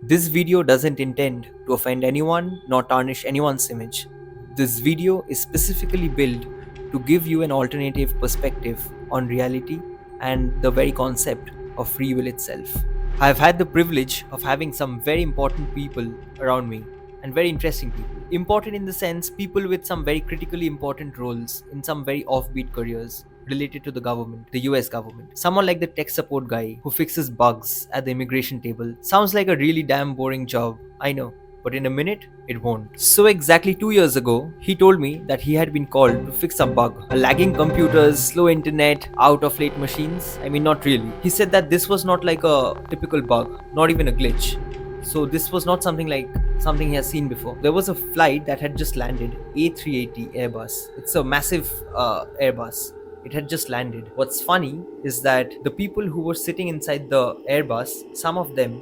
This video doesn't intend to offend anyone nor tarnish anyone's image. This video is specifically built to give you an alternative perspective on reality and the very concept of free will itself. I have had the privilege of having some very important people around me and very interesting people. Important in the sense, people with some very critically important roles in some very offbeat careers related to the government, the US government. Someone like the tech support guy who fixes bugs at the immigration table. Sounds like a really damn boring job, I know, but in a minute, it won't. So exactly 2 years ago, he told me that he had been called to fix a bug. A lagging computers, slow internet, out of late machines. I mean, not really. He said that this was not like a typical bug, not even a glitch. So this was not something like something he has seen before. There was a flight that had just landed, A380 Airbus. It's a massive Airbus. It had just landed. What's funny is that the people who were sitting inside the Airbus, some of them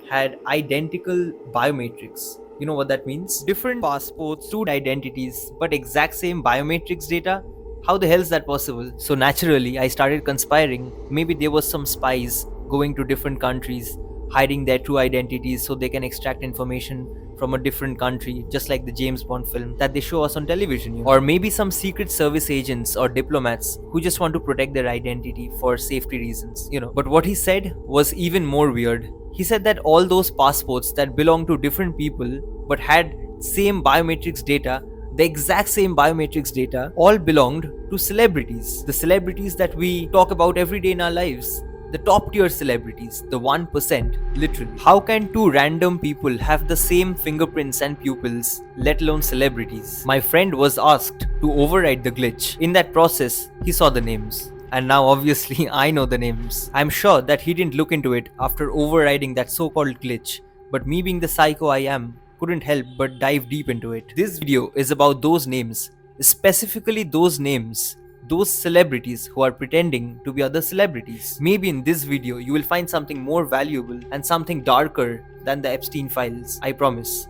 had identical biometrics. You know what that means? Different passports, two identities, but exact same biometrics data? How the hell is that possible? So naturally, I started conspiring. Maybe there was some spies going to different countries, hiding their true identities so they can extract information from a different country, just like the James Bond film that they show us on television. Or maybe some secret service agents or diplomats who just want to protect their identity for safety reasons. But what he said was even more weird. He said that all those passports that belonged to different people but had same biometrics data, the exact same biometrics data, all belonged to celebrities. The celebrities that we talk about every day in our lives. The top tier celebrities, the 1%, literally. How can two random people have the same fingerprints and pupils, let alone celebrities? My friend was asked to override the glitch. In that process, he saw the names. And now obviously I know the names. I'm sure that he didn't look into it after overriding that so-called glitch. But me being the psycho I am, couldn't help but dive deep into it. This video is about those names, specifically those names, those celebrities who are pretending to be other celebrities. Maybe in this video you will find something more valuable and something darker than the Epstein files, I promise.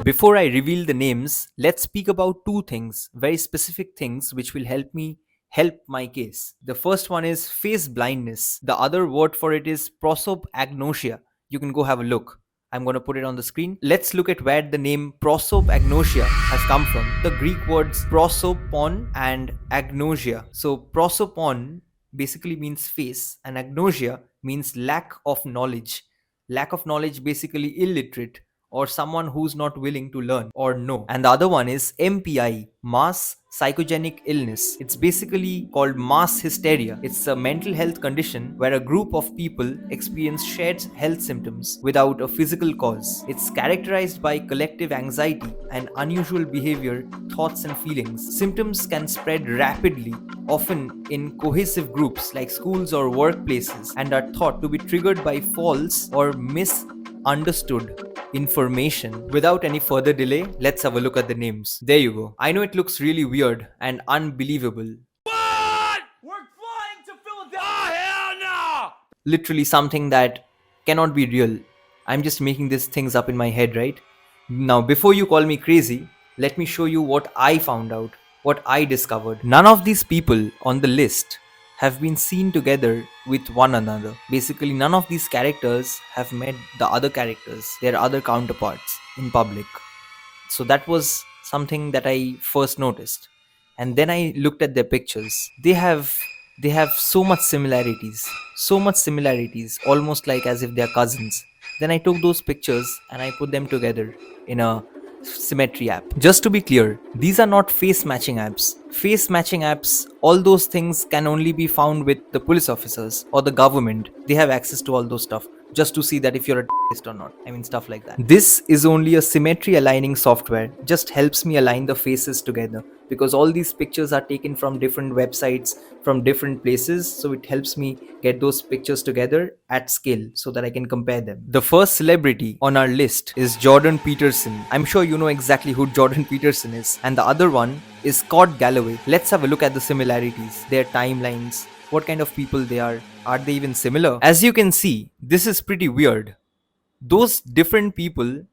Before I reveal the names, let's speak about two things, very specific things which will help me help my case. The first one is face blindness. The other word for it is prosopagnosia. You can go have a look. I'm going to put it on the screen. Let's look at where the name prosopagnosia has come from. The Greek words prosopon and agnosia. So prosopon basically means face and agnosia means lack of knowledge. Lack of knowledge, basically illiterate or someone who's not willing to learn or know. And the other one is MPI, mass psychogenic illness. It's basically called mass hysteria. It's a mental health condition where a group of people experience shared health symptoms without a physical cause. It's characterized by collective anxiety and unusual behavior, thoughts and feelings. Symptoms can spread rapidly, often in cohesive groups like schools or workplaces, and are thought to be triggered by false or misunderstood information. Without any further delay, let's have a look at the names. There you go. I know it looks really weird and unbelievable. What? We're flying to Philadelphia! Oh, hell no! Literally something that cannot be real. I'm just making these things up in my head, right? Now, before you call me crazy, let me show you what I found out, what I discovered. None of these people on the list have been seen together with one another. Basically, none of these characters have met the other characters, their other counterparts in public. So that was something that I first noticed. And then I looked at their pictures. They have so much similarities, almost like as if they're cousins. Then I took those pictures and I put them together in a symmetry app. Just to be clear, these are not face matching apps. Face matching apps, all those things can only be found with the police officers or the government. They have access to all those stuff just to see that if you're a terrorist or not. I mean, stuff like that. This is only a symmetry aligning software. Just helps me align the faces together because all these pictures are taken from different websites, from different places. So it helps me get those pictures together at scale so that I can compare them. The first celebrity on our list is Jordan Peterson. I'm sure you know exactly who Jordan Peterson is. And the other one is Scott Galloway. Let's have a look at the similarities, their timelines, what kind of people they are they even similar? As you can see, this is pretty weird. Those different people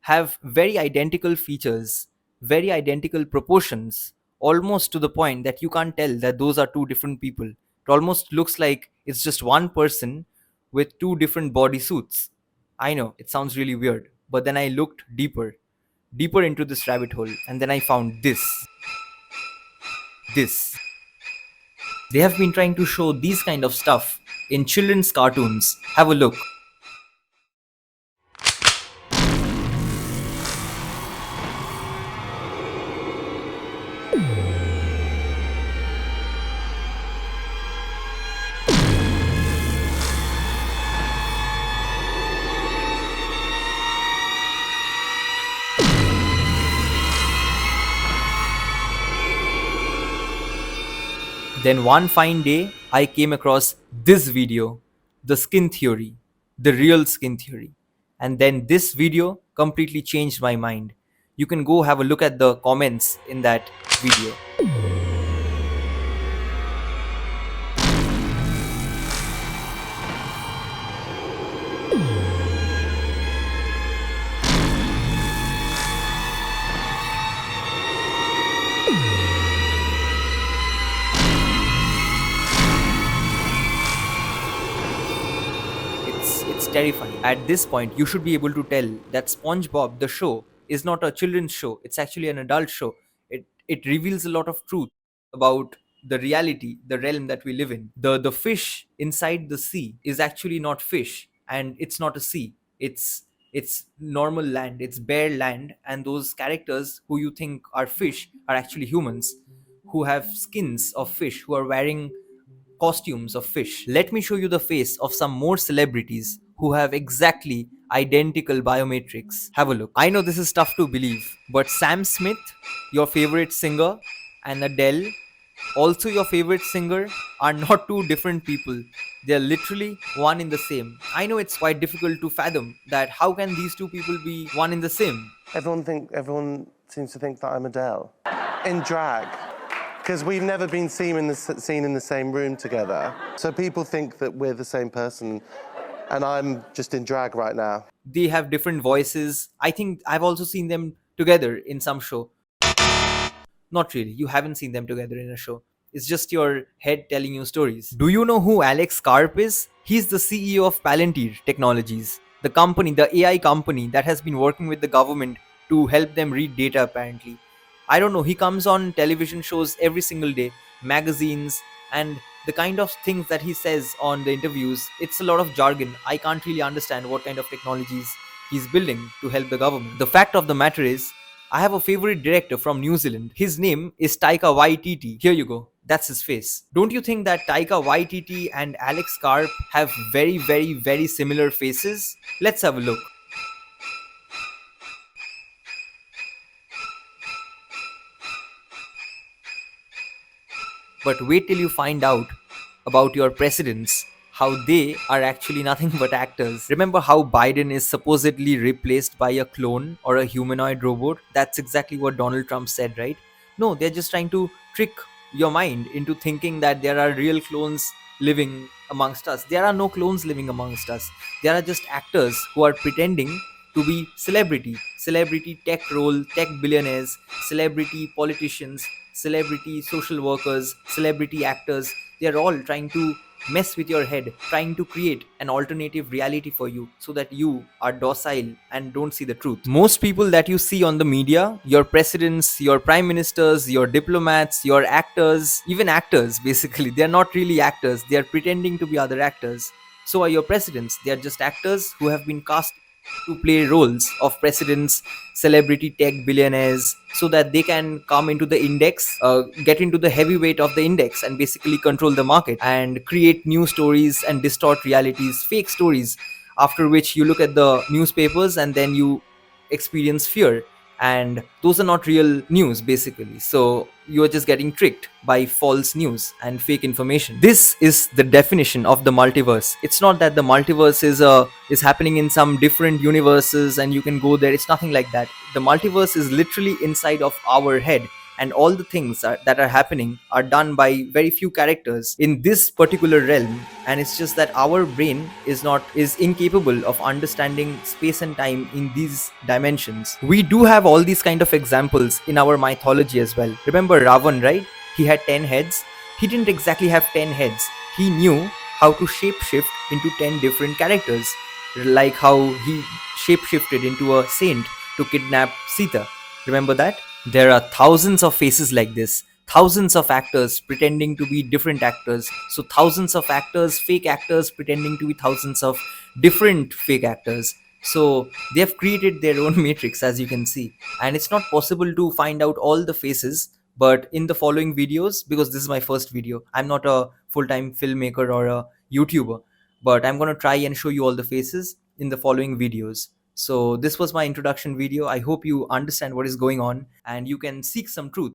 have very identical features, very identical proportions, almost to the point that you can't tell that those are two different people. It almost looks like it's just one person with two different body suits. I know, it sounds really weird, but then I looked deeper into this rabbit hole, and then I found this. They have been trying to show these kind of stuff in children's cartoons. Have a look. Then one fine day, I came across this video, the skin theory, the real skin theory. And then this video completely changed my mind. You can go have a look at the comments in that video. It's terrifying. At this point, you should be able to tell that SpongeBob, the show, is not a children's show. It's actually an adult show. It reveals a lot of truth about the reality, the realm that we live in. The fish inside the sea is actually not fish, and it's not a sea. It's normal land. It's bare land, and those characters who you think are fish are actually humans who have skins of fish, who are wearing costumes of fish. Let me show you the face of some more celebrities who have exactly identical biometrics. Have a look. I know this is tough to believe, but Sam Smith, your favorite singer, and Adele, also your favorite singer, are not two different people. They're literally one in the same. I know it's quite difficult to fathom that how can these two people be one in the same? Everyone seems to think that I'm Adele in drag. Because we've never been seen in the same room together. So people think that we're the same person, and I'm just in drag right now. They have different voices. I think I've also seen them together in some show. Not really. You haven't seen them together in a show. It's just your head telling you stories. Do you know who Alex Karp is? He's the CEO of Palantir Technologies, the company, the AI company that has been working with the government to help them read data apparently. I don't know, he comes on television shows every single day, magazines, and the kind of things that he says on the interviews, it's a lot of jargon. I can't really understand what kind of technologies he's building to help the government. The fact of the matter is, I have a favorite director from New Zealand. His name is Taika Waititi. Here you go. That's his face. Don't you think that Taika Waititi and Alex Karp have very, very, very similar faces? Let's have a look. But wait till you find out about your presidents, how they are actually nothing but actors. Remember how Biden is supposedly replaced by a clone or a humanoid robot? That's exactly what Donald Trump said, right? No, they're just trying to trick your mind into thinking that there are real clones living amongst us. There are no clones living amongst us. There are just actors who are pretending to be celebrity tech role, tech billionaires, celebrity politicians, celebrity social workers, celebrity actors. They're all trying to mess with your head, trying to create an alternative reality for you so that you are docile and don't see the truth. Most people that you see on the media, your presidents, your prime ministers, your diplomats, your actors, even actors basically, they're not really actors. They're pretending to be other actors. So are your presidents. They're just actors who have been cast to play roles of presidents, celebrity tech billionaires, so that they can come into the index, get into the heavyweight of the index, and basically control the market and create new stories and distort realities, fake stories, after which you look at the newspapers and then you experience fear. And those are not real news basically, so you're just getting tricked by false news and fake information. This is the definition of the multiverse. It's not that the multiverse is happening in some different universes and you can go there. It's nothing like that. The multiverse is literally inside of our head, and all the things that are happening are done by very few characters in this particular realm. And it's just that our brain is incapable of understanding space and time in these dimensions. We do have all these kind of examples in our mythology as well. Remember Ravan, right? He had 10 heads. He didn't exactly have 10 heads. He knew how to shapeshift into 10 different characters, like how he shapeshifted into a saint to kidnap Sita. Remember that? There are thousands of faces like this, thousands of actors pretending to be different actors. So, thousands of actors, fake actors pretending to be thousands of different fake actors. So, they have created their own matrix, as you can see. And it's not possible to find out all the faces, but in the following videos, because this is my first video, I'm not a full-time filmmaker or a YouTuber, but I'm going to try and show you all the faces in the following videos. So this was my introduction video. I hope you understand what is going on and you can seek some truth.